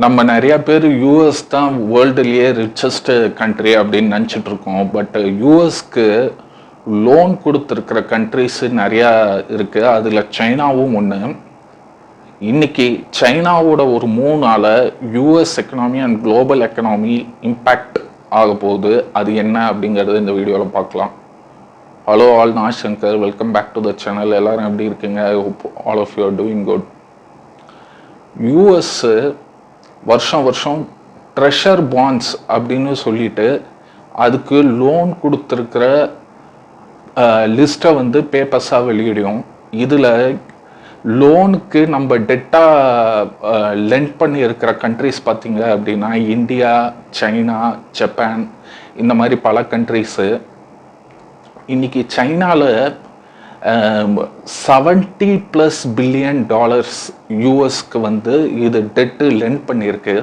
நம்ம நிறைய பேர் யூஎஸ் தான் வேர்ல்டுலேயே ரிச்சஸ்ட் கண்ட்ரி அப்படின்னு நினச்சிட்டு இருக்கோம். பட் யூஎஸ்க்கு லோன் கொடுத்துருக்கிற கண்ட்ரிஸ் நிறையா இருக்குது. அதில் சைனாவும் ஒன்று. இன்னைக்கு சைனாவோட ஒரு மூணால் US economy and global economy impact ஆக போகுது. அது என்ன அப்படிங்கிறது இந்த வீடியோவில் பார்க்கலாம். ஹலோ ஆல், நான் Shankar. Welcome back to the channel. எல்லோரும் எப்படி இருக்கீங்க? I hope all of you are doing good. US வருஷம் ட்ரெஷர் பாண்ட்ஸ் அப்படின்னு சொல்லிட்டு அதுக்கு லோன் கொடுத்துருக்கிற லிஸ்ட்டை வந்து பேப்பர்ஸாக வெளியிடும். இதில் லோனுக்கு நம்ம டெட்டாக லெண்ட் பண்ணி இருக்கிற கண்ட்ரிஸ் பார்த்திங்க அப்படின்னா இந்தியா, சைனா, ஜப்பான், இந்த மாதிரி பல கண்ட்ரிஸு. இன்றைக்கி சைனாவில் $70+ பில்லியன் யூஎஸ்க்கு வந்து இது டெட்டு லெண்ட் பண்ணியிருக்கு.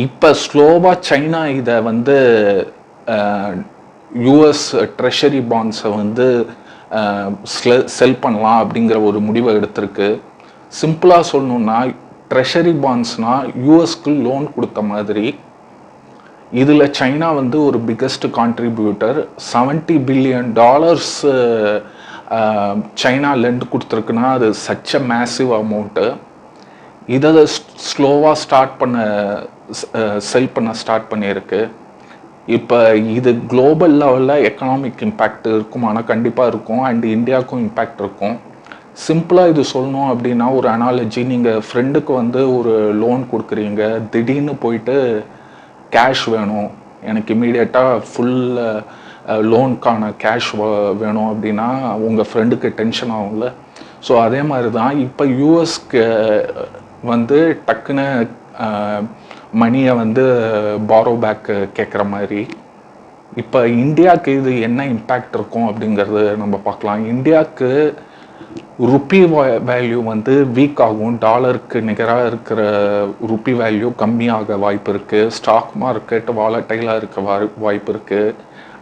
இப்போ ஸ்லோவாக சைனா இதை வந்து யூஎஸ் ட்ரெஷரி பாண்ட்ஸை வந்து செல் பண்ணலாம் அப்படிங்கிற ஒரு முடிவை எடுத்திருக்கு. சிம்பிளாக சொல்லணுன்னா ட்ரெஷரி பாண்ட்ஸ்னால் யூஎஸ்க்கு லோன் கொடுத்த மாதிரி. இதில் சைனா வந்து ஒரு biggest contributor. $70 billion China lend கொடுத்துருக்குன்னா அது சச் அ மேசிவ் அமௌண்ட்டு. இதை ஸ்லோவாக செல் பண்ண ஸ்டார்ட் பண்ணியிருக்கு. இப்போ இது குளோபல் லெவலில் எக்கனாமிக் இம்பேக்ட் இருக்கும், ஆனால் கண்டிப்பாக இருக்கும். அண்ட் இந்தியாவுக்கும் இம்பேக்ட் இருக்கும். சிம்பிளாக இது சொல்லணும் அப்படின்னா ஒரு அனாலஜி, நீங்கள் ஃப்ரெண்டுக்கு வந்து ஒரு லோன் கொடுக்குறீங்க, திடீர்னு போயிட்டு கேஷ் வேணும், எனக்கு இமீடியட்டாக ஃபுல் லோனுக்கான கேஷ் வேணும் அப்படின்னா உங்கள் ஃப்ரெண்டுக்கு டென்ஷன் ஆகும்ல. ஸோ அதே மாதிரி தான் இப்போ யூஎஸ்க்கு வந்து டக்குன்னு மணியை வந்து பாரோ பேக் கேட்குற மாதிரி. இப்போ இந்தியாவுக்கு இது என்ன இம்பேக்ட் இருக்கும் அப்படிங்கிறது நம்ம பார்க்கலாம். இந்தியாவுக்கு ருப்பி வேல்யூ வந்து வீக் ஆகும். டாலருக்கு நிகராக இருக்கிற ருப்பி வேல்யூ கம்மியாக வாய்ப்பு இருக்குது. ஸ்டாக் மார்க்கெட் வாலட்டைலாக இருக்க வாய்ப்பு இருக்குது.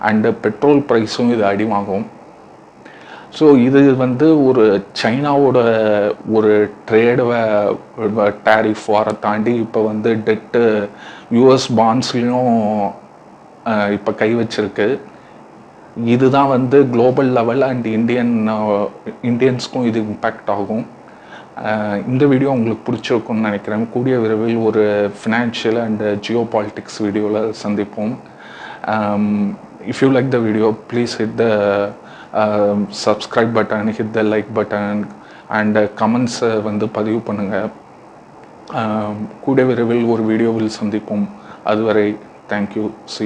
அண்டு பெட்ரோல் ப்ரைஸும் இது அடிவாகும். ஸோ இது வந்து ஒரு சைனாவோட ஒரு ட்ரேடு டேரிஃப் வாரை தாண்டி இப்போ வந்து டெட்டு யூஎஸ் பாண்ட்ஸ்லேயும் இப்போ கை வச்சிருக்கு. இதுதான் வந்து குளோபல் லெவல் அண்ட் இந்தியன்ஸ்க்கும் இது இம்பேக்ட் ஆகும். இந்த வீடியோ உங்களுக்கு பிடிச்சிருக்குன்னு நினைக்கிறேன். கூடிய விரைவில் ஒரு ஃபினான்ஷியல் அண்ட் ஜியோ பாலிட்டிக்ஸ் வீடியோவில் சந்திப்போம். If you like the video, please hit the subscribe button, hit the like button and comments வந்து பதிவு பண்ணுங்கள். கூடிய விரைவில் ஒரு வீடியோவில் சந்திப்போம். அதுவரை தேங்க்யூ. See you.